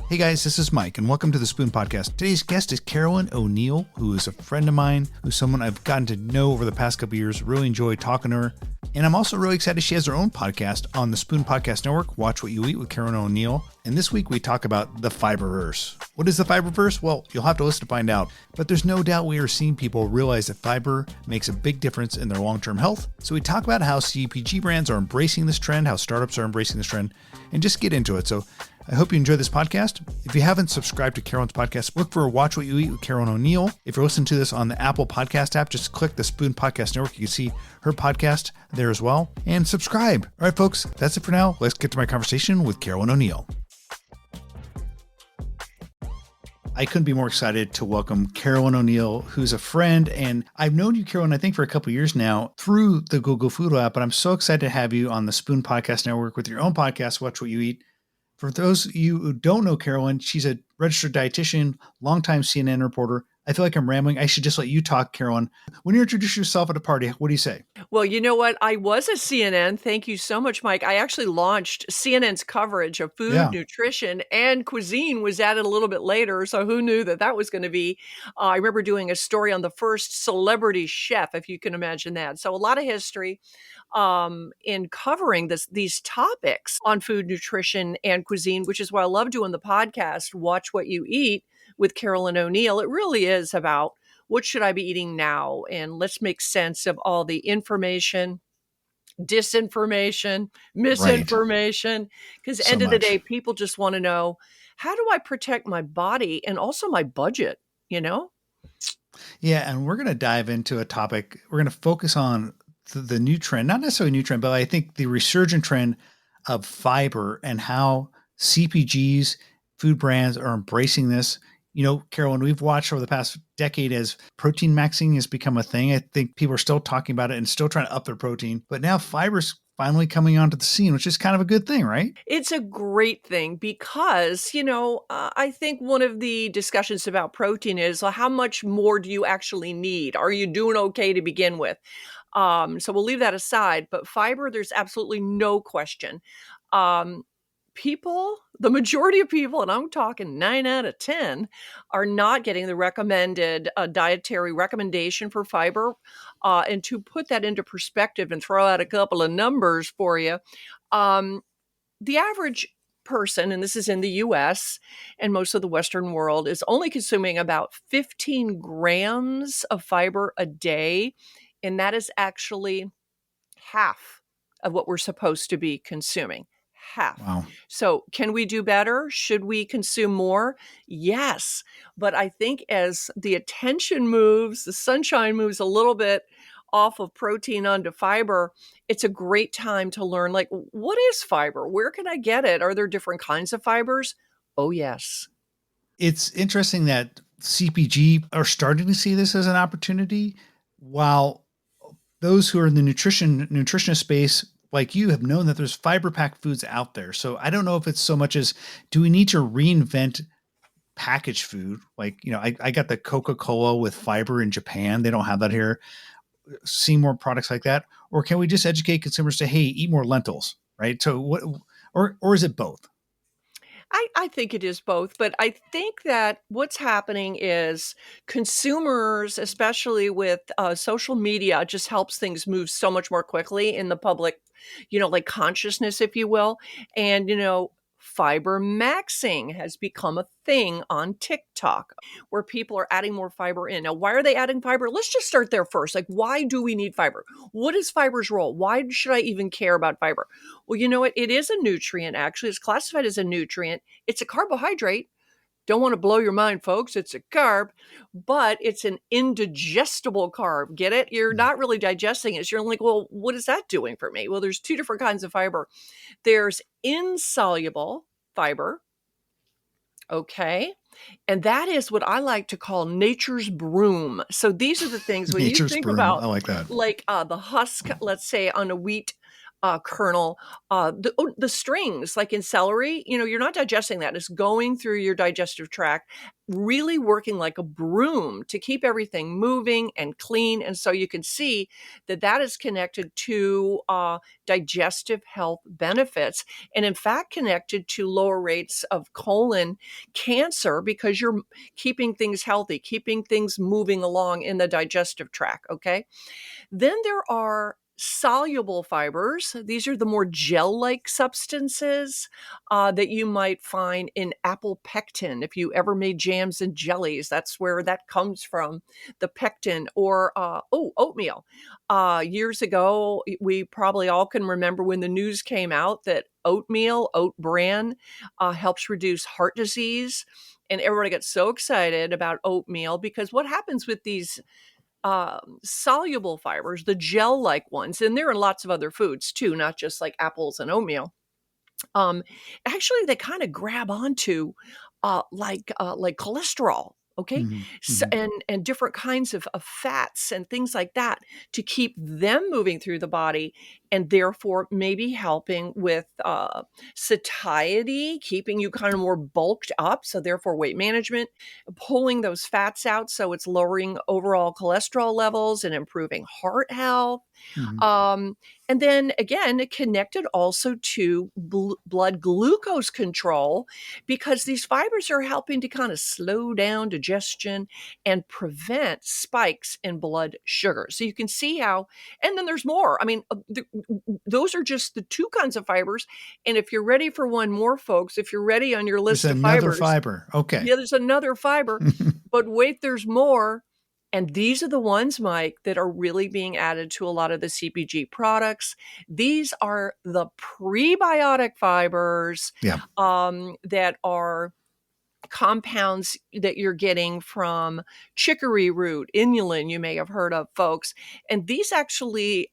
Hey guys, this is Mike, and welcome to the Spoon Podcast. Today's guest is Carolyn O'Neill, who is a friend of mine, who's someone I've gotten to know over the past couple years. Really enjoy talking to her. And I'm also really excited she has her own podcast on the Spoon Podcast Network, Watch What You Eat with Carolyn O'Neill. And this week we talk about the Fiberverse. What is the Fiberverse? Well, you'll have to listen to find out. But there's no doubt we are seeing people realize that fiber makes a big difference in their long-term health. So we talk about how CPG brands are embracing this trend, how startups are embracing this trend, and just get into it. So I hope you enjoy this podcast. If you haven't subscribed to Carolyn's podcast, look for Watch What You Eat with Carolyn O'Neill. If you're listening to this on the Apple Podcast app, just click the Spoon Podcast Network. You can see her podcast there as well. And subscribe. All right, folks, that's it for now. Let's get to my conversation with Carolyn O'Neill. I couldn't be more excited to welcome Carolyn O'Neill, who's a friend. And I've known you, Carolyn, I think for a couple of years now through the Google Food app, but I'm so excited to have you on the Spoon Podcast Network with your own podcast, Watch What You Eat. For those of you who don't know Carolyn, she's a registered dietitian, longtime CNN reporter. I feel like I'm rambling. I should just let you talk, Carolyn. When you introduce yourself at a party, what do you say? Well, you know what? I was at CNN. Thank you so much, Mike. I actually launched CNN's coverage of food, nutrition, and cuisine was added a little bit later. So who knew that that was going to be? I remember doing a story on the first celebrity chef, if you can imagine that. So a lot of history in covering these topics on food, nutrition, and cuisine, which is why I love doing the podcast, Watch What You Eat with Carolyn O'Neill. It really is about what should I be eating now? And let's make sense of all the information, disinformation, misinformation. Because end of the day, people just want to know, how do I protect my body and also my budget, you know? Yeah, and we're going to dive into a topic. We're going to focus on the new trend, not necessarily a new trend, but I think the resurgent trend of fiber and how CPGs, food brands are embracing this. You know, Carolyn, we've watched over the past decade as protein maxing has become a thing. I think people are still talking about it and still trying to up their protein, but now fiber's finally coming onto the scene, which is kind of a good thing, right? It's a great thing because, I think one of the discussions about protein is, well, how much more do you actually need? Are you doing okay to begin with? So we'll leave that aside, but fiber, there's absolutely no question. The majority of people, and I'm talking 9 out of 10, are not getting the recommended dietary recommendation for fiber. And to put that into perspective and throw out a couple of numbers for you, the average person, and this is in the US and most of the Western world, is only consuming about 15 grams of fiber a day. And that is actually half of what we're supposed to be consuming. Half. Wow. So can we do better? Should we consume more? Yes. But I think as the attention moves, the sunshine moves a little bit off of protein onto fiber, it's a great time to learn, like, what is fiber? Where can I get it? Are there different kinds of fibers? Oh, yes. It's interesting that CPG are starting to see this as an opportunity, while those who are in the nutritionist space like you have known that there's fiber packed foods out there. So I don't know if it's so much as, do we need to reinvent packaged food? Like, I got the Coca-Cola with fiber in Japan. They don't have that here. See more products like that. Or can we just educate consumers to, hey, eat more lentils, right? So what, or is it both? I think it is both, but I think that what's happening is consumers, especially with social media, just helps things move so much more quickly in the public, like consciousness, if you will. And, fiber maxing has become a thing on TikTok where people are adding more fiber in. Now, why are they adding fiber? Let's just start there first. Like, why do we need fiber? What is fiber's role? Why should I even care about fiber? Well, you know what? It is a nutrient, actually. It's classified as a nutrient. It's a carbohydrate. Don't want to blow your mind, folks. It's a carb, but it's an indigestible carb. Get it? You're not really digesting it. You're like, well, what is that doing for me? Well, there's two different kinds of fiber. There's insoluble fiber. Okay. And that is what I like to call nature's broom. So these are the things when you think about, I like that. Like the husk, let's say on a wheat kernel, the strings, like in celery, you're not digesting that. It's going through your digestive tract, really working like a broom to keep everything moving and clean. And so you can see that that is connected to digestive health benefits, and in fact connected to lower rates of colon cancer, because you're keeping things healthy, keeping things moving along in the digestive tract. Okay. Then there are soluble fibers. These are the more gel-like substances that you might find in apple pectin. If you ever made jams and jellies, that's where that comes from, the pectin. Or, oatmeal. Years ago, we probably all can remember when the news came out that oatmeal, oat bran, helps reduce heart disease. And everybody got so excited about oatmeal, because what happens with these soluble fibers, the gel-like ones, and they're in lots of other foods too, not just like apples and oatmeal. Um, Actually, they kind of grab onto like cholesterol. Okay. Hmm. So, Hmm. and different kinds of fats and things like that, to keep them moving through the body, and therefore maybe helping with satiety, keeping you kind of more bulked up. So therefore weight management, pulling those fats out. So it's lowering overall cholesterol levels and improving heart health. Hmm. Um, and then again, connected also to blood glucose control, because these fibers are helping to kind of slow down digestion and prevent spikes in blood sugar. So you can see how, and then there's more. I mean, those are just the two kinds of fibers. And if you're ready for one more, folks, if you're ready on your There's list of another fibers, fiber. Okay. yeah, there's another fiber, but wait, there's more. And these are the ones, Mike, that are really being added to a lot of the CPG products. These are the prebiotic fibers Yeah. that are compounds that you're getting from chicory root, inulin, you may have heard of, folks. And these actually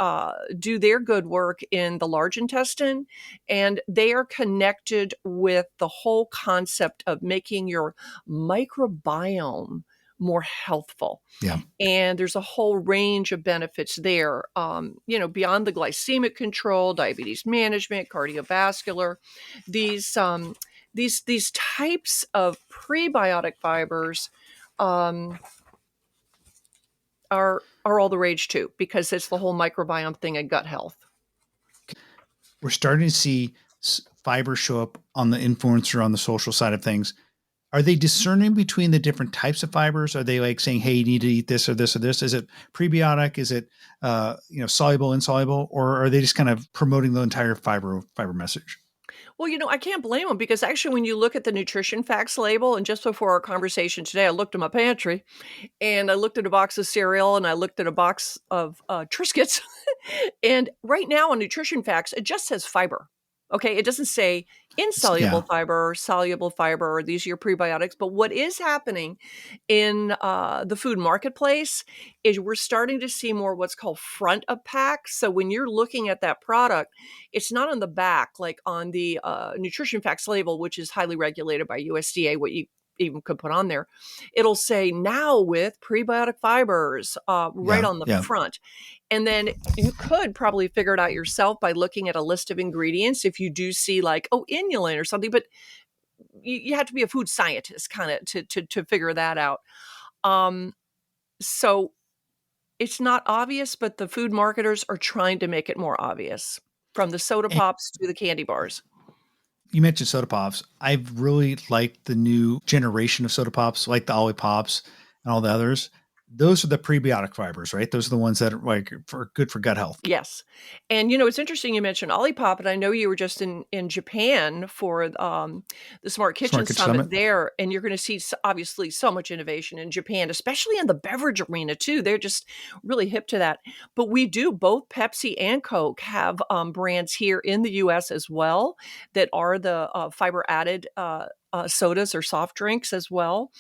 do their good work in the large intestine, and they are connected with the whole concept of making your microbiome more healthful. Yeah. And there's a whole range of benefits there, beyond the glycemic control, diabetes management, cardiovascular. These these types of prebiotic fibers um, are all the rage too, because it's the whole microbiome thing and gut health. We're starting to see fiber show up on the influencer, on the social side of things. Are they discerning between the different types of fibers? Are they like saying, "Hey, you need to eat this or this or this"? Is it prebiotic? Is it soluble, insoluble, or are they just kind of promoting the entire fiber message? Well, I can't blame them, because actually, when you look at the nutrition facts label, and just before our conversation today, I looked in my pantry and I looked at a box of cereal and I looked at a box of Triscuits. And right now on nutrition facts, it just says fiber. Okay. It doesn't say insoluble Yeah. fiber, soluble fiber, or these are your prebiotics. But what is happening in the food marketplace is we're starting to see more what's called front of pack. So when you're looking at that product, it's not on the back, like on the nutrition facts label, which is highly regulated by USDA, what you even could put on there. It'll say now with prebiotic fibers right Yeah. on the Yeah. front. And then you could probably figure it out yourself by looking at a list of ingredients if you do see like, oh, inulin or something, but you have to be a food scientist kind of to figure that out. Um, so it's not obvious, but the food marketers are trying to make it more obvious, from the soda And pops to the candy bars. you mentioned soda pops. I've really liked the new generation of soda pops, like the Ollie Pops and all the others. Those are the prebiotic fibers, right? Those are the ones that are like good for gut health. Yes. And, it's interesting you mentioned Olipop, and I know you were just in Japan for the Smart Smart Kitchen Kitchen Summit Summit. there, and you're going to see obviously so much innovation in Japan, especially in the beverage arena too. They're just really hip to that. But we do, both Pepsi and Coke have brands here in the U.S. as well that are the fiber added sodas or soft drinks as well.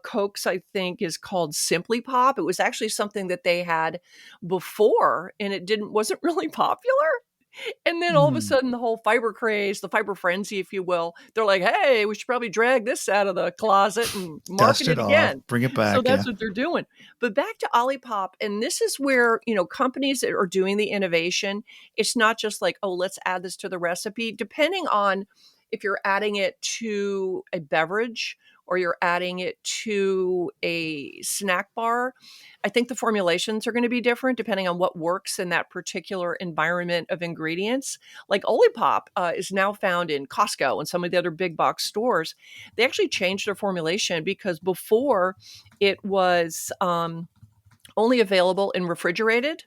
Coke's, I think, is called Simply Pop. It was actually something that they had before, and it wasn't really popular. And then all of a Hmm. sudden, the whole fiber craze, the fiber frenzy, if you will, they're like, hey, we should probably drag this out of the closet and market Dust it it off, again. bring it So back. that's Yeah. what they're doing. But back to Olipop, and this is where, companies that are doing the innovation, it's not just like, oh, let's add this to the recipe. Depending on if you're adding it to a beverage or you're adding it to a snack bar, I think the formulations are going to be different depending on what works in that particular environment of ingredients. Like Olipop is now found in Costco and some of the other big box stores. They actually changed their formulation because before it was only available in refrigerated.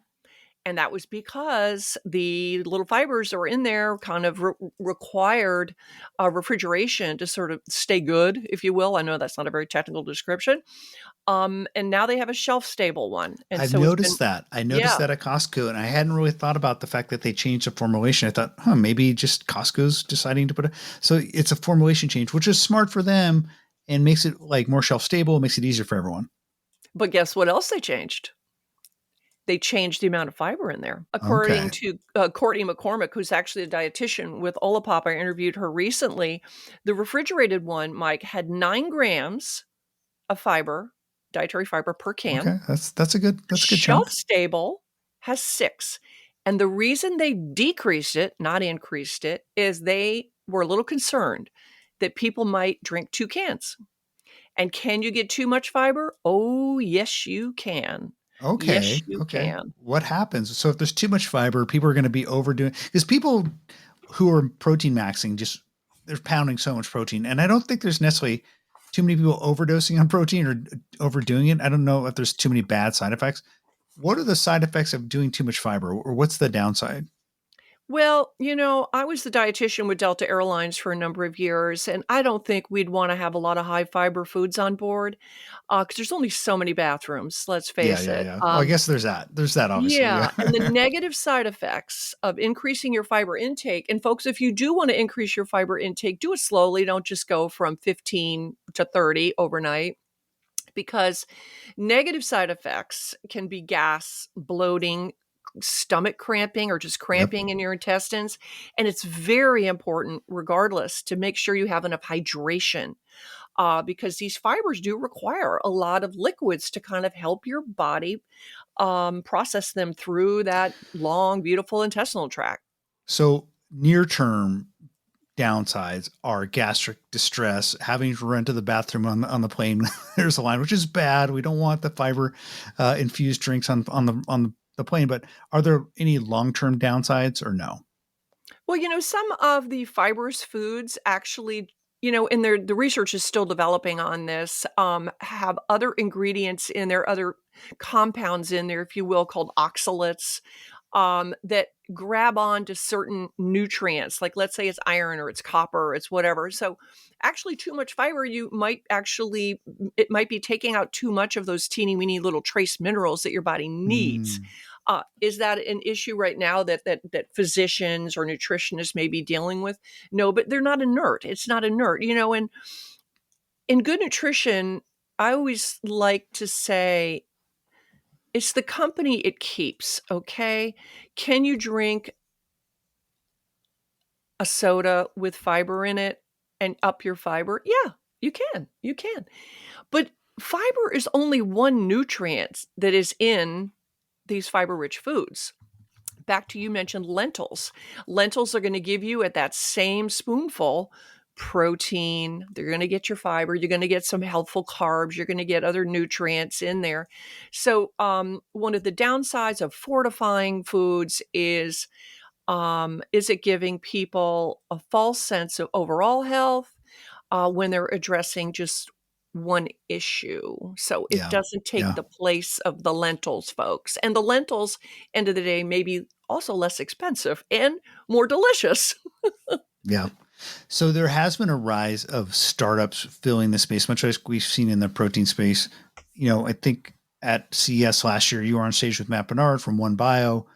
And that was because the little fibers that were in there kind of required refrigeration to sort of stay good, if you will. I know that's not a very technical description. And now they have a shelf stable one. And I've so it's been, noticed that. I noticed yeah. that at Costco, and I hadn't really thought about the fact that they changed the formulation. I thought, maybe just Costco's deciding to put it. So it's a formulation change, which is smart for them and makes it like more shelf stable, makes it easier for everyone. But guess what else they changed? They changed the amount of fiber in there. According Okay. to Courtney McCormick, who's actually a dietitian with Olipop, I interviewed her recently. The refrigerated one, Mike, had 9 grams of fiber, dietary fiber per can. Okay. That's a good Shelf chunk. stable has 6. And the reason they decreased it, not increased it, is they were a little concerned that people might drink 2 cans. And can you get too much fiber? Oh, yes, you can. Yes, Okay. you Okay. can. What happens? So if there's too much fiber, people are going to be overdoing, because people who are protein maxing just they're pounding so much protein. And I don't think there's necessarily too many people overdosing on protein or overdoing it. I don't know if there's too many bad side effects. What are the side effects of doing too much fiber, or what's the downside? Well, I was the dietitian with Delta Airlines for a number of years, and I don't think we'd want to have a lot of high fiber foods on board because there's only so many bathrooms, let's Yeah, face yeah, it. yeah. Well, I guess there's that. There's that, obviously. Yeah. Yeah, and the negative side effects of increasing your fiber intake, and folks, if you do want to increase your fiber intake, do it slowly. Don't just go from 15 to 30 overnight because negative side effects can be gas, bloating, stomach cramping, or just Yep. cramping in your intestines. And it's very important, regardless, to make sure you have enough hydration because these fibers do require a lot of liquids to kind of help your body process them through that long, beautiful intestinal tract. So near term downsides are gastric distress, having to run to the bathroom on the plane. There's a line, which is bad. We don't want the fiber infused drinks on the plane. But are there any long term downsides or no? Well, some of the fibrous foods actually, and the research is still developing on this, have other ingredients in there, other compounds in there, if you will, called oxalates, that grab on to certain nutrients. Like, let's say it's iron or it's copper or it's whatever. So, actually, too much fiber, it might be taking out too much of those teeny weeny little trace minerals that your body needs. Mm, Is that an issue right now that physicians or nutritionists may be dealing with? No, but they're not inert. It's not inert, and in good nutrition, I always like to say it's the company it keeps, okay? Can you drink a soda with fiber in it and up your fiber? Yeah, you can. You can. But fiber is only one nutrient that is in these fiber rich foods. Back to you mentioned lentils. Lentils are going to give you at that same spoonful protein. They're going to get your fiber. You're going to get some healthful carbs. You're going to get other nutrients in there. So, one of the downsides of fortifying foods is it giving people a false sense of overall health when they're addressing just one issue? So it yeah. doesn't take Yeah. the place of the lentils, folks. And the lentils, end of the day, may be also less expensive and more delicious. Yeah. So there has been a rise of startups filling the space, much like we've seen in the protein space. I think at CES last year, you were on stage with Matt Bernard from One Bio.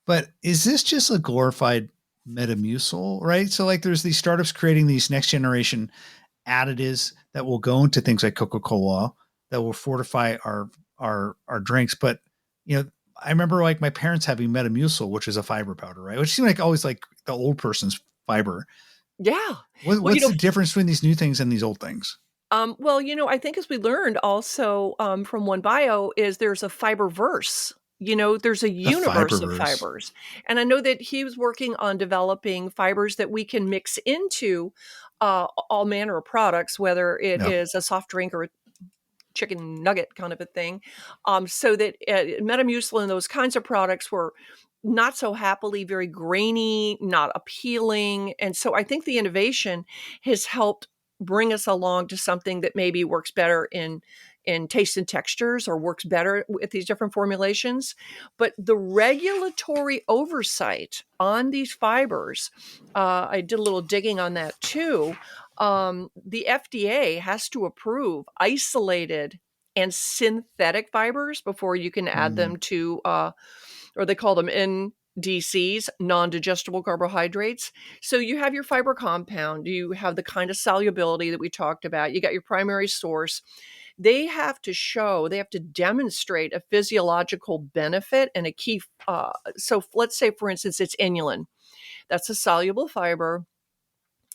But is this just a glorified Metamucil, right? So like there's these startups creating these next generation additives that will go into things like Coca-Cola that will fortify our drinks. But you know, I remember like my parents having Metamucil, which is a fiber powder, right? Which seemed like always like the old person's fiber. Yeah. Well, What's the difference between these new things and these old things? Well, I think as we learned also from One Bio is there's a Fiberverse. There's a The universe of Fiberverse. fibers. And I know that he was working on developing fibers that we can mix into all manner of products, whether it Yeah. is a soft drink or a chicken nugget kind of a thing. So that Metamucil and those kinds of products were not so happily very grainy, not appealing. And so I think the innovation has helped bring us along to something that maybe works better in taste and textures or works better with these different formulations. But the regulatory oversight on these fibers, I did a little digging on that too. The FDA has to approve isolated and synthetic fibers before you can add Mm. them to, or they call them NDCs, non-digestible carbohydrates. So you have your fiber compound, you have the kind of solubility that we talked about, you got your primary source. They have to demonstrate a physiological benefit and a key. So let's say, for instance, it's inulin. That's a soluble fiber.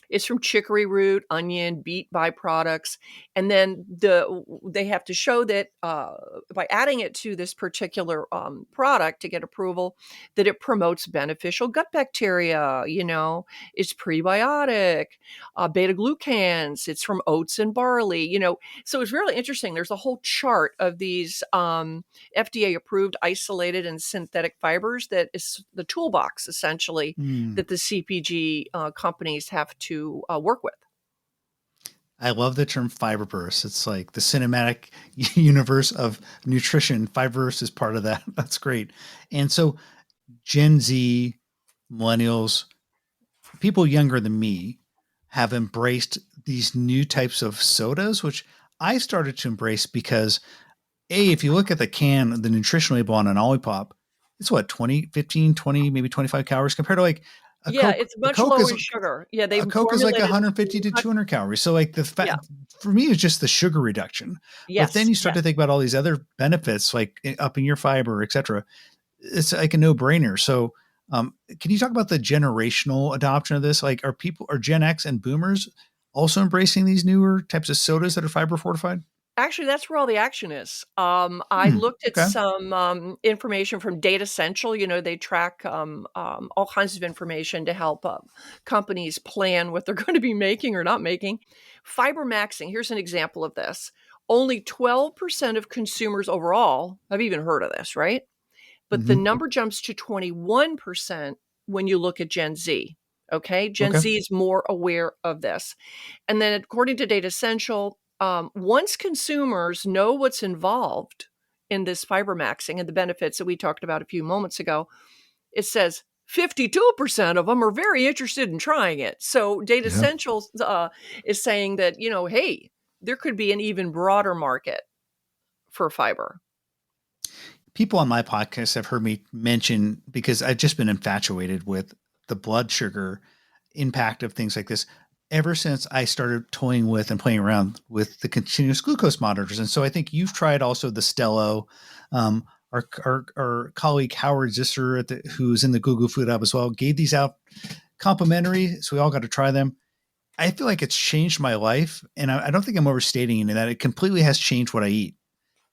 It's from chicory root, onion, beet byproducts, and then they have to show that by adding it to this particular product to get approval, that it promotes beneficial gut bacteria. It's prebiotic, beta glucans. It's from oats and barley. So it's really interesting. There's a whole chart of these FDA approved isolated and synthetic fibers that is the toolbox essentially Mm. that the CPG companies have to work with. I love the term Fiberverse. It's like the cinematic universe of nutrition. Fiberverse is part of that. That's great. And so Gen Z, millennials, people younger than me have embraced these new types of sodas, which I started to embrace because if you look at the can, the nutrition label on an Olipop, it's what, 20, 15, 20, maybe 25 calories compared to like a Yeah, Coke. it's much lower in sugar. Yeah, A they've Coke is like formulated 150 to much. 200 calories. So like Yeah. for me, it's just the sugar reduction. But then Yes. you start to think about all these other benefits, like upping your fiber, et cetera. It's like a no brainer. So, can you talk about the generational adoption of this? Like, are Gen X and Boomers also embracing these newer types of sodas that are fiber fortified? Actually, that's where all the action is. I Hmm. looked at Okay. some information from Data Central. They track all kinds of information to help companies plan what they're going to be making or not making. Fiber maxing, here's an example of this. Only 12% of consumers overall have even heard of this, right? But the Hmm. number jumps to 21% when you look at Gen Z. Okay. Gen Okay. Z is more aware of this. And then, according to Data Essential, once consumers know what's involved in this fiber maxing and the benefits that we talked about a few moments ago, it says 52% of them are very interested in trying it. So, Data Yeah. Essential is saying that, hey, there could be an even broader market for fiber. People on my podcast have heard me mention, because I've just been infatuated with the blood sugar impact of things like this ever since I started toying with and playing around with the continuous glucose monitors. And so I think you've tried also the Stello. Our colleague Howard Zisser, who's in the Google Food Hub as well, gave these out complimentary. So we all got to try them. I feel like it's changed my life. And I don't think I'm overstating in that it completely has changed what I eat.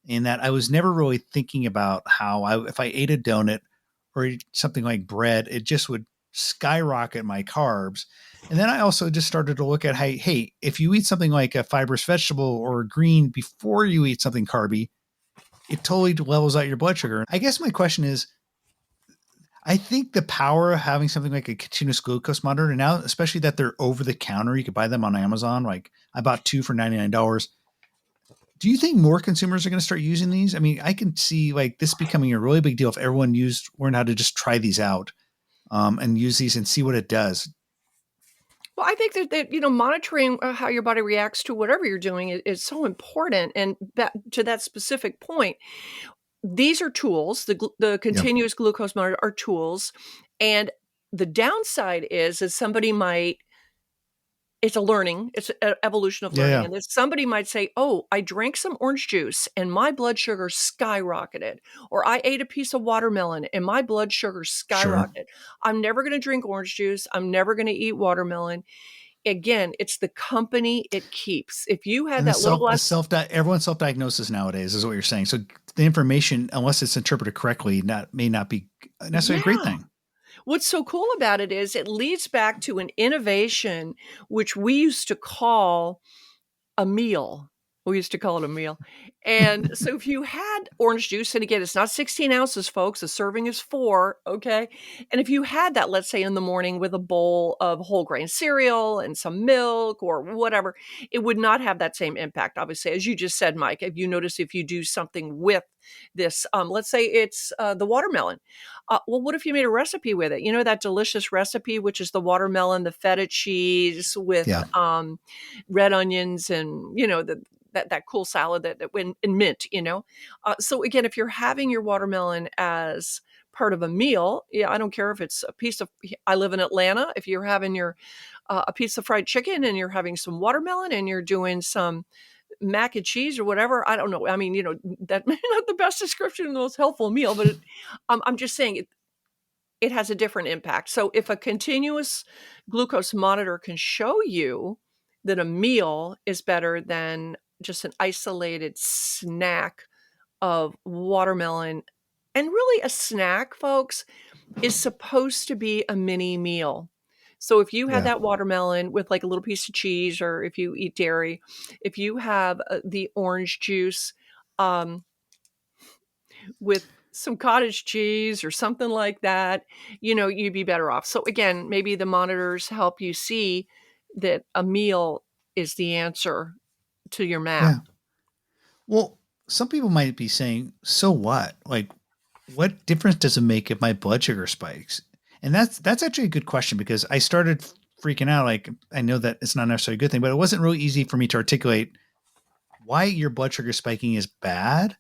In that I was never really thinking about how if I ate a donut or eat something like bread, it just would skyrocket my carbs. And then I also just started to look at, hey, if you eat something like a fibrous vegetable or a green before you eat something carby, it totally levels out your blood sugar. I guess my question is, I think the power of having something like a continuous glucose monitor, and now, especially that they're over the counter, you could buy them on Amazon. Like I bought two for $99. Do you think more consumers are going to start using these? I mean, I can see like this becoming a really big deal if everyone learned how to just try these out, and use these and see what it does. Well, I think that monitoring how your body reacts to whatever you're doing is so important. And to that specific point, these are tools. The Yeah. continuous glucose monitor are tools, and the downside is somebody might It's a learning. It's an evolution of Yeah, learning. yeah, And then somebody might say, oh, I drank some orange juice and my blood sugar skyrocketed. Or I ate a piece of watermelon and my blood sugar sure. skyrocketed. I'm never going to drink orange juice. I'm never going to eat watermelon. Again, it's the company it keeps. If you had And that little glass, everyone self-diagnoses nowadays is what you're saying. So the information, unless it's interpreted correctly, may not be necessarily a great yeah. thing. What's so cool about it is it leads back to an innovation which we used to call a meal. We used to call it a meal. And so if you had orange juice, and again, it's not 16 ounces, folks, a serving is 4, okay? And if you had that, let's say in the morning with a bowl of whole grain cereal and some milk or whatever, it would not have that same impact. Obviously, as you just said, Mike, if you notice if you do something with this, let's say it's the watermelon. Well, what if you made a recipe with it? You know, that delicious recipe, which is the watermelon, the feta cheese with Yeah. red onions and, you know, that cool salad that when in mint, you know. So again, if you're having your watermelon as part of a meal, yeah, I don't care if it's a piece of. I live in Atlanta. If you're having your a piece of fried chicken and you're having some watermelon and you're doing some mac and cheese or whatever, I don't know. I mean, you know, that may not the best description of the most helpful meal, but I'm just saying it has a different impact. So if a continuous glucose monitor can show you that a meal is better than just an isolated snack of watermelon, and really a snack, folks, is supposed to be a mini meal. So if you have Yeah. that watermelon with like a little piece of cheese, or if you eat dairy, if you have the orange juice, um, with some cottage cheese or something like that, you know, you'd be better off. So again, maybe the monitors help you see that a meal is the answer to your math. Yeah. Well, some people might be saying, so what? Like, what difference does it make if my blood sugar spikes? And that's actually a good question, because I started freaking out. Like, I know that it's not necessarily a good thing, but it wasn't really easy for me to articulate why your blood sugar spiking is bad,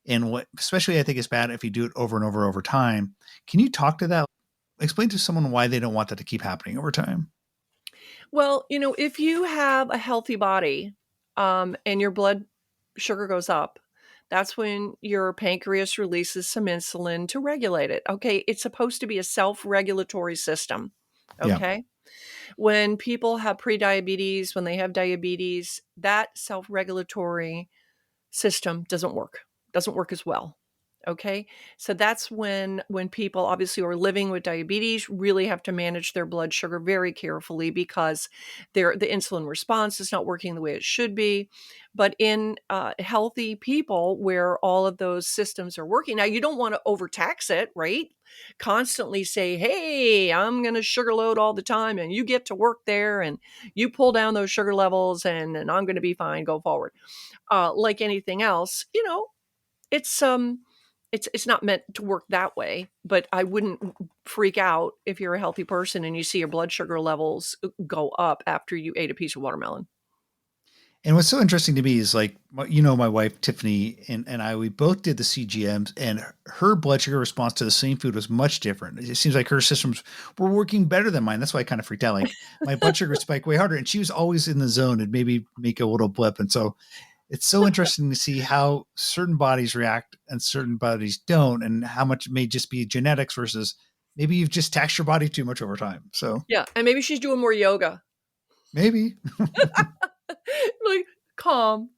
and what, especially I think it's bad if you do it over and over time. Can you talk to that? Explain to someone why they don't want that to keep happening over time. Well, you know, if you have a healthy body, and your blood sugar goes up, that's when your pancreas releases some insulin to regulate it. Okay. It's supposed to be a self regulatory system. Yeah. Okay. When people have prediabetes, when they have diabetes, that self regulatory system doesn't work as well. Okay, so that's when people obviously who are living with diabetes really have to manage their blood sugar very carefully, because the insulin response is not working the way it should be. But in healthy people where all of those systems are working, now you don't want to overtax it, right? Constantly say, hey, I'm going to sugar load all the time and you get to work there and you pull down those sugar levels, and I'm going to be fine, go forward. Like anything else, you know, it's it's not meant to work that way. But I wouldn't freak out if you're a healthy person and you see your blood sugar levels go up after you ate a piece of watermelon. And what's so interesting to me is, like, you know, my wife, Tiffany, and I, we both did the CGMs, and her blood sugar response to the same food was much different. It seems like her systems were working better than mine. That's why I kind of freaked out. Like, my blood sugar spiked way harder, and she was always in the zone and maybe make a little blip. And so it's so interesting to see how certain bodies react and certain bodies don't, and how much it may just be genetics versus maybe you've just taxed your body too much over time. So Yeah, and maybe she's doing more yoga. maybe. Like, calm.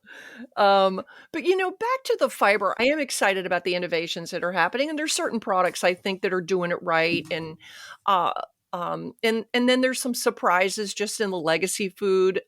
But you know, back to the fiber, I am excited about the innovations that are happening, and there's certain products I think that are doing it right, and uh, and then there's some surprises just in the legacy food.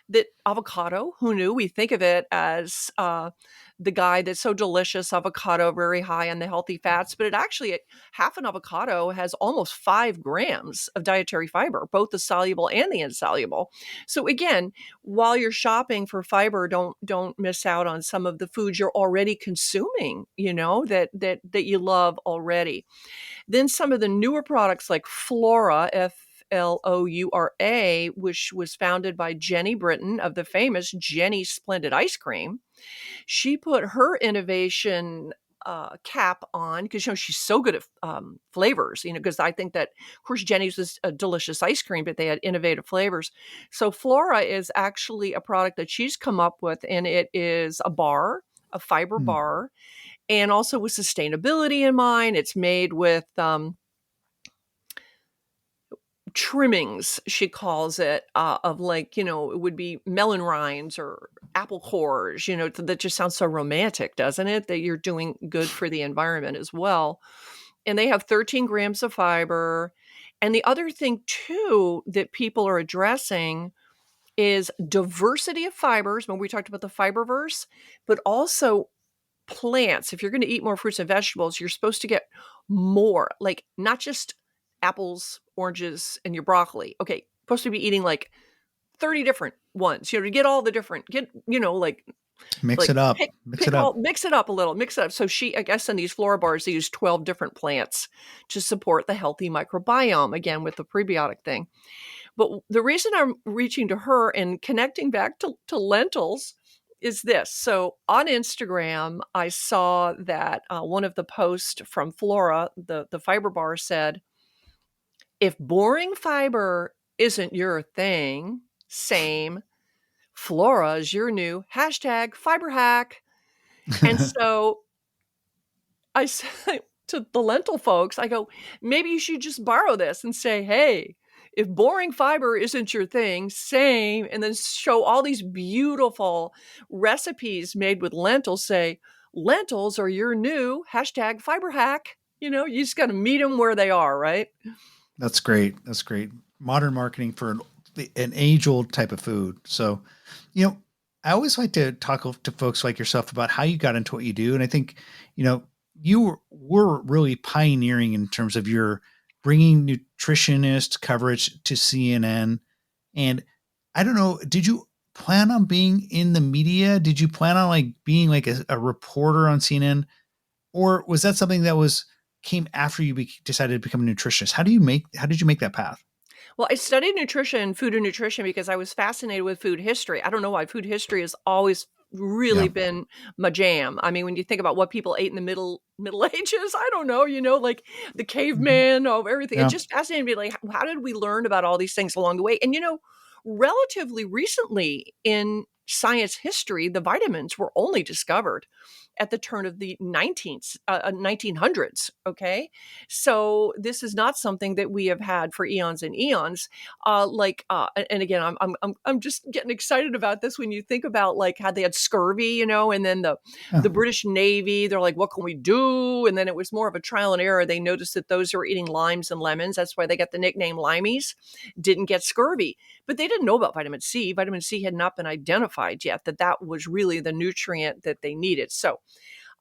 That avocado, who knew? We think of it as the guy that's so delicious, avocado, very high on the healthy fats, but it actually half an avocado has almost 5 grams of dietary fiber, both the soluble and the insoluble. So again, while you're shopping for fiber, don't miss out on some of the foods you're already consuming, you know, that you love already. Then some of the newer products like Flora, Floura, which was founded by Jenny Britton of the famous Jenny Splendid Ice Cream. She put her innovation cap on because she's so good at flavors. Because I think that, of course, Jenny's was a delicious ice cream, but they had innovative flavors. So Flora is actually a product that she's come up with, and it is a fiber Hmm. bar, and also with sustainability in mind. It's made with trimmings, she calls it, of it would be melon rinds or apple cores, that just sounds so romantic, doesn't it? That you're doing good for the environment as well. And they have 13 grams of fiber. And the other thing too that people are addressing is diversity of fibers when we talked about the Fiberverse, but also plants. If you're going to eat more fruits and vegetables, you're supposed to get more, like not just apples, oranges, and your broccoli. Okay, supposed to be eating like 30 different ones, to get all the different, Mix like it up. Mix it up. mix it up a little, mix it up. So I guess in these Flora bars, they use 12 different plants to support the healthy microbiome, again, with the prebiotic thing. But the reason I'm reaching to her and connecting back to lentils is this. So on Instagram, I saw that one of the posts from Flora, the fiber bar, said, if boring fiber isn't your thing, same, Flora is your new hashtag fiber hack. And so I said to the lentil folks, I go, maybe you should just borrow this and say, hey, if boring fiber isn't your thing, same, and then show all these beautiful recipes made with lentils, say, lentils are your new hashtag fiber hack. You just got to meet them where they are, right? That's great. That's great. Modern marketing for an age-old type of food. So, I always like to talk to folks like yourself about how you got into what you do. And I think, you were really pioneering in terms of your bringing nutritionist coverage to CNN. And I don't know, did you plan on being in the media? Did you plan on being like a reporter on CNN? Or was that something that came after you decided to become a nutritionist? How did you make that path? Well, I studied food and nutrition, because I was fascinated with food history. I don't know why food history has always really Yeah. been my jam. I mean, when you think about what people ate in the Middle Ages, I don't know, like the caveman, everything. It Yeah. just fascinated me, like, how did we learn about all these things along the way? And relatively recently in science history, the vitamins were only discovered at the turn of the 1900s. Okay. So this is not something that we have had for eons and eons. And again, I'm just getting excited about this when you think about like how they had scurvy, and then Yeah. the British Navy, they're like, what can we do? And then it was more of a trial and error. They noticed that those who were eating limes and lemons, that's why they got the nickname limeys, didn't get scurvy. But they didn't know about vitamin C. Vitamin C had not been identified yet, that was really the nutrient that they needed. So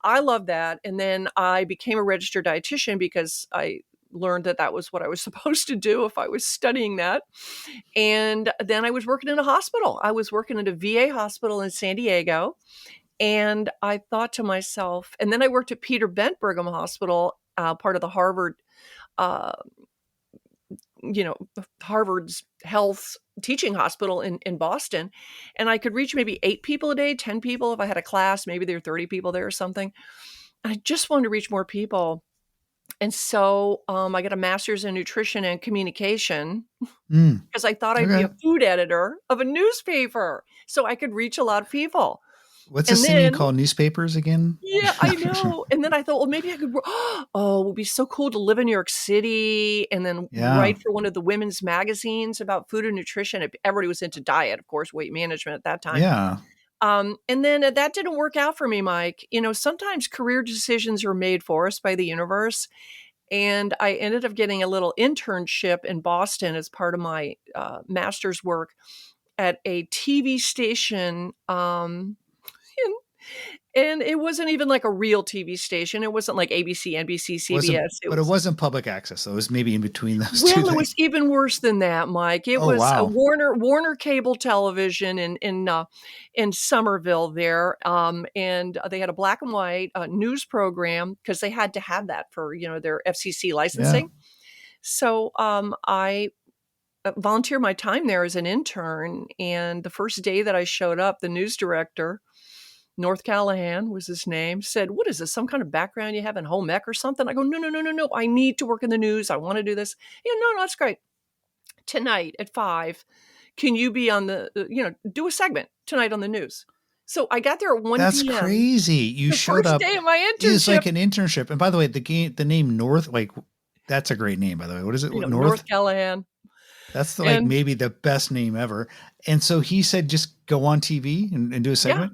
I love that. And then I became a registered dietitian because I learned that was what I was supposed to do if I was studying that. And then I was working in a hospital. I was working at a VA hospital in San Diego. And I thought to myself, and then I worked at Peter Bent Brigham Hospital, part of the uh, Harvard's health teaching hospital in Boston. And I could reach maybe 8 people a day, 10 people. If I had a class, maybe there were 30 people there or something. I just wanted to reach more people. And so I got a master's in nutrition and communication because I thought I'd be Okay. a food editor of a newspaper so I could reach a lot of people. What's And this thing you then, call newspapers again? yeah, I know. And then I thought, well, maybe I could, it would be so cool to live in New York City and then Yeah. write for one of the women's magazines about food and nutrition. Everybody was into diet, of course, weight management at that time. Yeah. And then that didn't work out for me, Mike. Sometimes career decisions are made for us by the universe. And I ended up getting a little internship in Boston as part of my master's work at a TV station. And it wasn't even like a real TV station. It wasn't like ABC, NBC, CBS. But it wasn't public access. So it was maybe in between those two Well, it things. was even worse than that, Mike. It Oh, was a wow. Warner Cable Television in Somerville there, and they had a black and white news program because they had to have that for their FCC Yeah. licensing. So I volunteered my time there as an intern, and the first day that I showed up, the news director North Callahan was his name, said, "What is this? Some kind of background you have in home ec or something?" I go, "No, no, no, no, no. I need to work in the news. I want to do this." Yeah, no, no, that's great. Tonight at 5, can you be on the, do a segment tonight on the news? So I got there at 1 That's p.m. crazy. You the showed first up. day of my It's internship. like an internship. And by the way, the name North, like that's a great name, by the way. What is it? North North? Callahan. That's like And maybe the best name ever. And so he said, just go on TV and do a yeah, segment.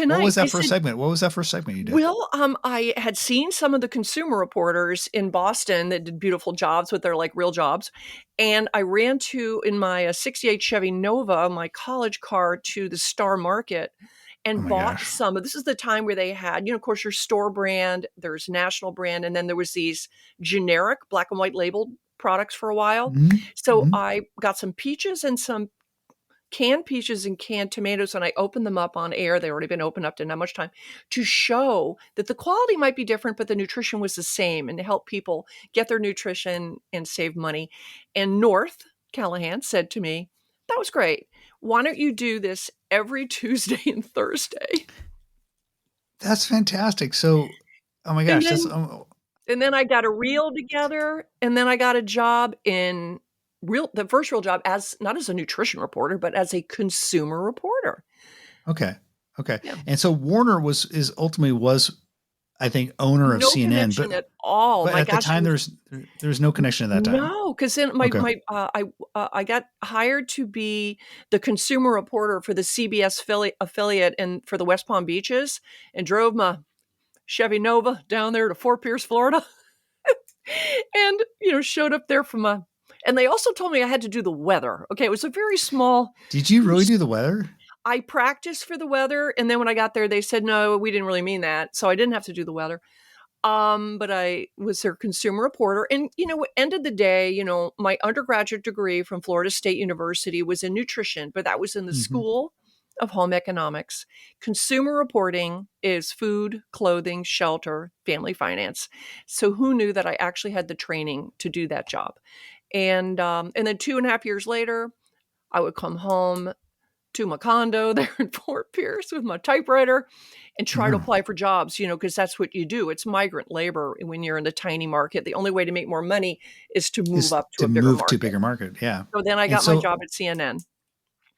What was tonight I that first said, segment? What was that first segment you did? well, I had seen some of the consumer reporters in Boston that did beautiful jobs with their like real jobs. And I ran in my 68 Chevy Nova, my college car, to the Star Market Oh and my bought gosh. some of, this is the time where they had, of course, your store brand, there's national brand, and then there was these generic black and white labeled products for a while. So Mm-hmm. I got some peaches and some canned peaches and canned tomatoes, and I opened them up on air. They already been opened up, didn't have much time, to show that the quality might be different, but the nutrition was the same, and to help people get their nutrition and save money. And North Callahan said to me, "That was great. Why don't you do this every Tuesday and Thursday?" That's fantastic. So, oh my And gosh, that's then and then I got a reel together, and then I got a job in the first real job, as not as a nutrition reporter, but as a consumer reporter. okay. Okay. Yeah. And so Warner was I think owner of No CNN, connection at all. but My at the gosh, it time was there's no connection at that time. no, because then Okay. I got hired to be the consumer reporter for the CBS affiliate and for the West Palm Beaches, and drove my Chevy Nova down there to Fort Pierce, Florida, and, showed up there from a and they also told me I had to do the weather. Okay, it was a very small, Did you very really do the weather? I practiced for the weather, and then when I got there, they said, "No, we didn't really mean that." So I didn't have to do the weather. But I was their consumer reporter. And, end of the day, my undergraduate degree from Florida State University was in nutrition, but that was in the Mhm. School of Home Economics. Consumer reporting is food, clothing, shelter, family finance. So who knew that I actually had the training to do that job? And then 2.5 years later, I would come home to my condo there in Fort Pierce with my typewriter and try to Mhm. apply for jobs, because that's what you do. It's migrant labor when you're in the tiny market. The only way to make more money is to move Is up to to a bigger move to a market. bigger market, yeah. So then I And got my so job at CNN.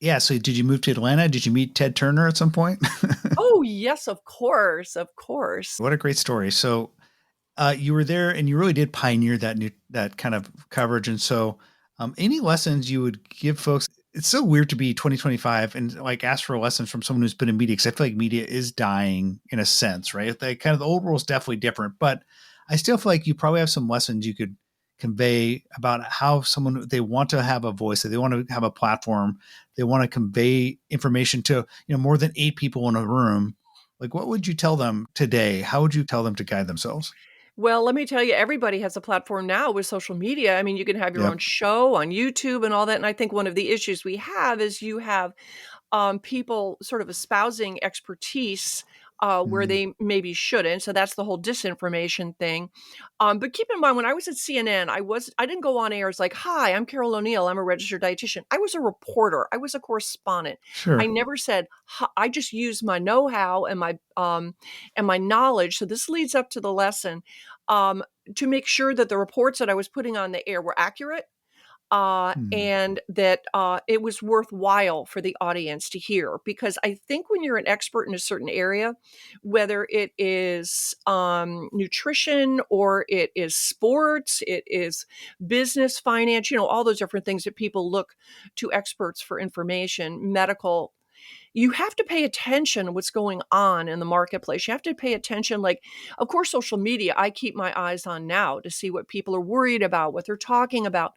yeah, so did you move to Atlanta? Did you meet Ted Turner at some point? Oh, yes, of course, of course. What a great story. So, you were there and you really did pioneer that kind of coverage, and so, any lessons you would give folks. It's so weird to be 2025 and, like, ask for lessons from someone who's been in media, because I feel like media is dying in a sense, right? Like, kind of the old world is definitely different, but I still feel like you probably have some lessons you could convey about how someone, they want to have a voice, that they want to have a platform, they want to convey information to, more than 8 people in a room. Like, what would you tell them today? How would you tell them to guide themselves? Well, let me tell you, everybody has a platform now with social media. I mean, you can have your own Yep. show on YouTube and all that. And I think one of the issues we have is you have people sort of espousing expertise where Mm. they maybe shouldn't. So that's the whole disinformation thing. But keep in mind, when I was at CNN, I didn't go on air as like, "Hi, I'm Carol O'Neill. I'm a registered dietitian." I was a reporter. I was a correspondent. I Sure. never said, "Hi," I just used my know-how and my knowledge. So this leads up to the lesson um, to make sure that the reports that I was putting on the air were accurate Mm. and that it was worthwhile for the audience to hear. Because I think when you're an expert in a certain area, whether it is nutrition or it is sports, it is business, finance, all those different things that people look to experts for information, medical, you have to pay attention to what's going on in the marketplace. You have to pay attention. Like, of course, social media, I keep my eyes on now to see what people are worried about, what they're talking about.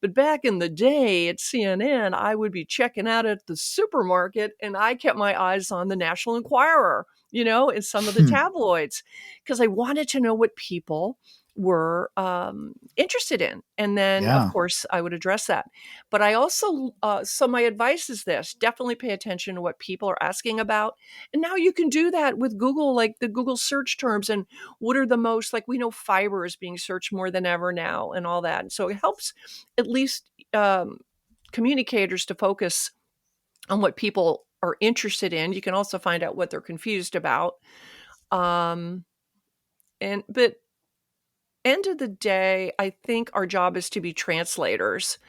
But back in the day at CNN, I would be checking out at the supermarket and I kept my eyes on the National Enquirer, and some of the Hmm. tabloids, because I wanted to know what people were interested in. And then, of Yeah. course, I would address that. But I also, so my advice is this: definitely pay attention to what people are asking about. And now you can do that with Google, like the Google search terms and what are the most, like we know fiber is being searched more than ever now and all that. So it helps at least communicators to focus on what people are interested in. You can also find out what they're confused about. Um, but end of the day, I think our job is to be translators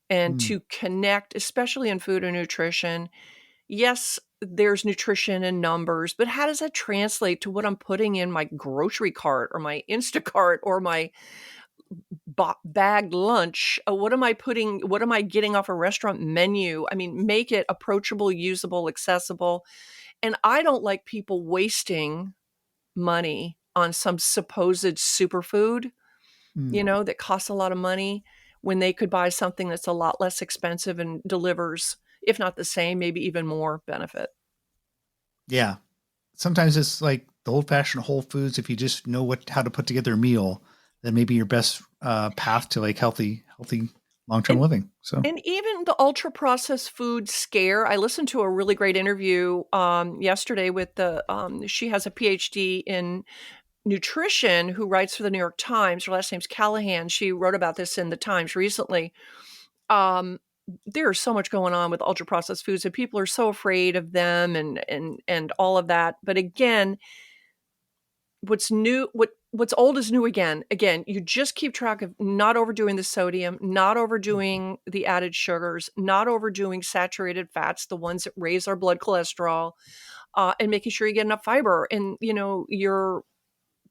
and Mm, to connect, especially in food and nutrition. Yes, there's nutrition and numbers, but how does that translate to what I'm putting in my grocery cart or my Instacart or my bagged lunch? What am I putting? What am I getting off a restaurant menu? I mean, make it approachable, usable, accessible. And I don't like people wasting money on some supposed superfood, mm. that costs a lot of money when they could buy something that's a lot less expensive and delivers, if not the same, maybe even more benefit. Yeah. Sometimes it's like the old fashioned Whole Foods. If you just know how to put together a meal, then maybe your best path to like healthy long term And living. So and even the ultra processed food scare, I listened to a really great interview yesterday with she has a PhD in nutrition who writes for the New York Times. Her last name's Callahan. She wrote about this in the Times recently. Um, there's so much going on with ultra processed foods and people are so afraid of them and all of that. But again, what's old is new again. Again, you just keep track of not overdoing the sodium, not overdoing the added sugars, not overdoing saturated fats, the ones that raise our blood cholesterol, and making sure you get enough fiber. And your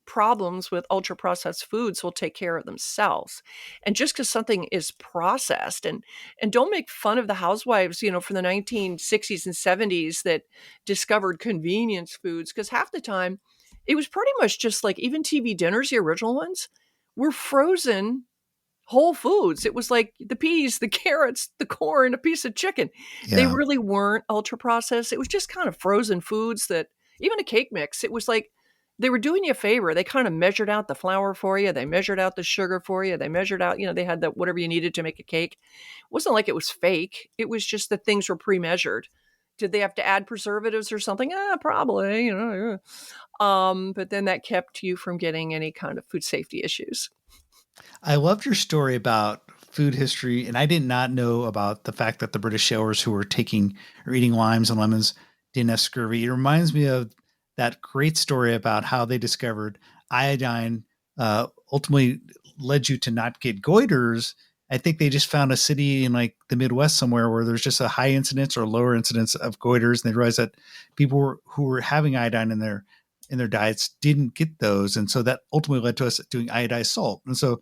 problems with ultra processed foods will take care of themselves. And just because something is processed, and don't make fun of the housewives, from the 1960s and 70s that discovered convenience foods, because half the time it was pretty much just like even TV dinners, the original ones, were frozen whole foods. It was like the peas, the carrots, the corn, a piece of chicken. They yeah, really weren't ultra processed. It was just kind of frozen foods that even a cake mix, it was like they were doing you a favor. They kind of measured out the flour for you. They measured out the sugar for you. They measured out, they had the whatever you needed to make a cake. It wasn't like it was fake. It was just that things were pre-measured. Did they have to add preservatives or something? Probably, yeah. But then that kept you from getting any kind of food safety issues. I loved your story about food history, and I did not know about the fact that the British sailors who were taking or eating limes and lemons didn't have scurvy. It reminds me of that great story about how they discovered iodine ultimately led you to not get goiters. I think they just found a city in like the Midwest somewhere where there's just a high incidence or lower incidence of goiters, and they realized that people who were having iodine in their diets didn't get those, and so that ultimately led to us doing iodized salt. And so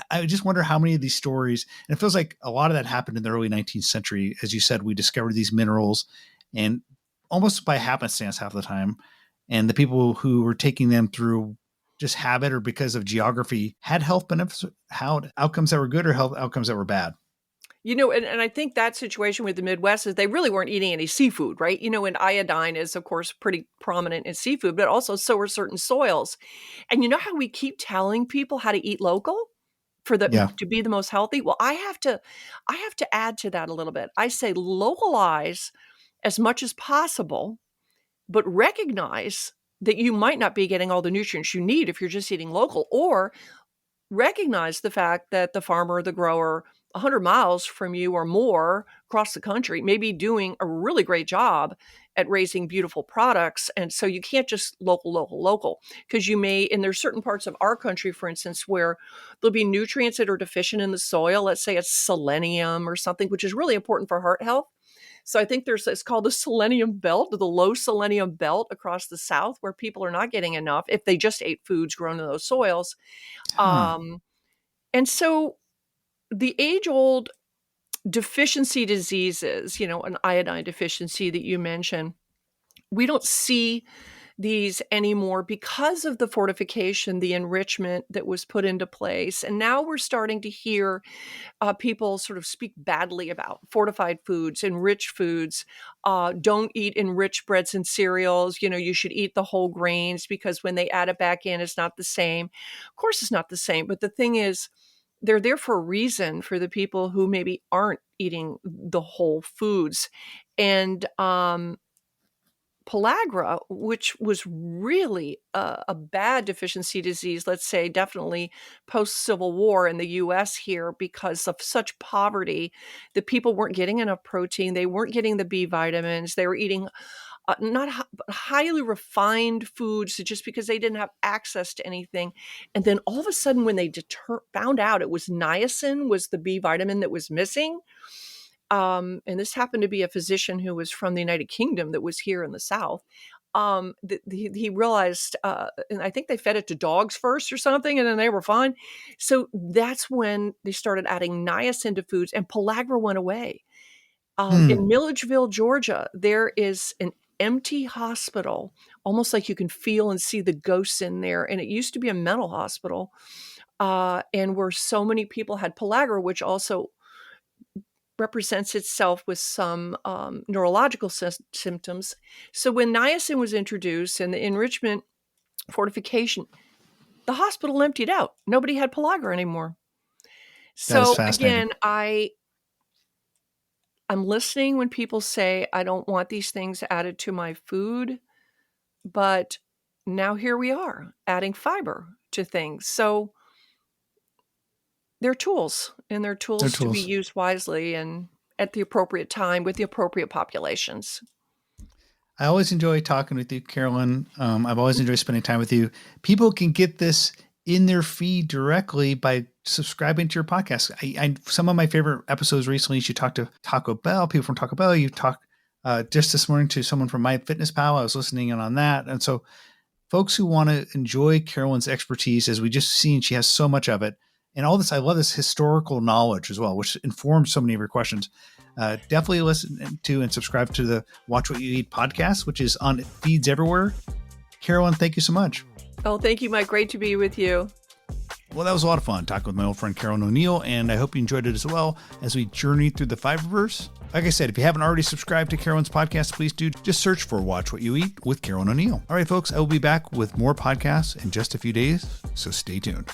I just wonder how many of these stories, and it feels like a lot of that happened in the early 19th century. As you said, we discovered these minerals and almost by happenstance half the time. And the people who were taking them through just habit or because of geography had health benefits, how outcomes that were good or health outcomes that were bad. And I think that situation with the Midwest is they really weren't eating any seafood, right? And iodine is, of course, pretty prominent in seafood, but also so are certain soils. And you know how we keep telling people how to eat local for Yeah. to be the most healthy? Well, I have to add to that a little bit. I say localize as much as possible, but recognize that you might not be getting all the nutrients you need if you're just eating local, or recognize the fact that the farmer, the grower, 100 miles from you or more across the country may be doing a really great job at raising beautiful products. And so you can't just local, because you may, and there's certain parts of our country, for instance, where there'll be nutrients that are deficient in the soil. Let's say it's selenium or something, which is really important for heart health. So I think it's called the selenium belt, the low selenium belt across the South, where people are not getting enough if they just ate foods grown in those soils. Huh. Um, and so the age old deficiency diseases, an iodine deficiency that you mentioned, we don't see these anymore because of the fortification, the enrichment that was put into place. And now we're starting to hear people sort of speak badly about fortified foods, enriched foods. Don't eat enriched breads and cereals. You should eat the whole grains because when they add it back in, it's not the same. Of course, it's not the same. But the thing is, they're there for a reason for the people who maybe aren't eating the whole foods. And pellagra, which was really a bad deficiency disease, let's say definitely post-Civil War in the US here because of such poverty. The people weren't getting enough protein. They weren't getting the B vitamins. They were eating not but highly refined foods just because they didn't have access to anything. And then all of a sudden, when they found out it was niacin was the B vitamin that was missing, and this happened to be a physician who was from the United Kingdom that was here in the South. He realized, and I think they fed it to dogs first or something, and then they were fine. So that's when they started adding niacin to foods, and pellagra went away. In Milledgeville, Georgia, there is an empty hospital, almost like you can feel and see the ghosts in there. And it used to be a mental hospital, and where so many people had pellagra, which also represents itself with some neurological symptoms. So when niacin was introduced and the enrichment fortification, the hospital emptied out. Nobody had pellagra anymore. That is So fascinating. again, I'm listening when people say, I don't want these things added to my food, but now here we are adding fiber to things. So they're tools, and they're They're tools to be tools. used wisely and at the appropriate time with the appropriate populations. I always enjoy talking with you, Carolyn. I've always enjoyed spending time with you. People can get this in their feed directly by subscribing to your podcast. Some of my favorite episodes recently, you talked to Taco Bell, people from Taco Bell. You talked just this morning to someone from MyFitnessPal. I was listening in on that. And so folks who want to enjoy Carolyn's expertise, as we just seen, she has so much of it. And all this, I love this historical knowledge as well, which informs so many of your questions. Definitely listen to and subscribe to the Watch What You Eat podcast, which is on feeds everywhere. Carolyn, thank you so much. Oh, thank you, Mike. Great to be with you. Well, that was a lot of fun talking with my old friend Carolyn O'Neill, and I hope you enjoyed it as well as we journey through the Fiberverse. Like I said, if you haven't already subscribed to Carolyn's podcast, please do. Just search for Watch What You Eat with Carolyn O'Neill. All right, folks, I will be back with more podcasts in just a few days, so stay tuned.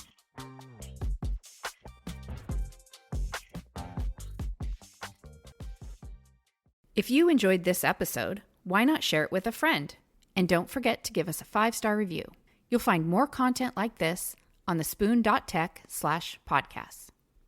If you enjoyed this episode, why not share it with a friend? And don't forget to give us a 5-star review. You'll find more content like this on thespoon.tech/podcasts.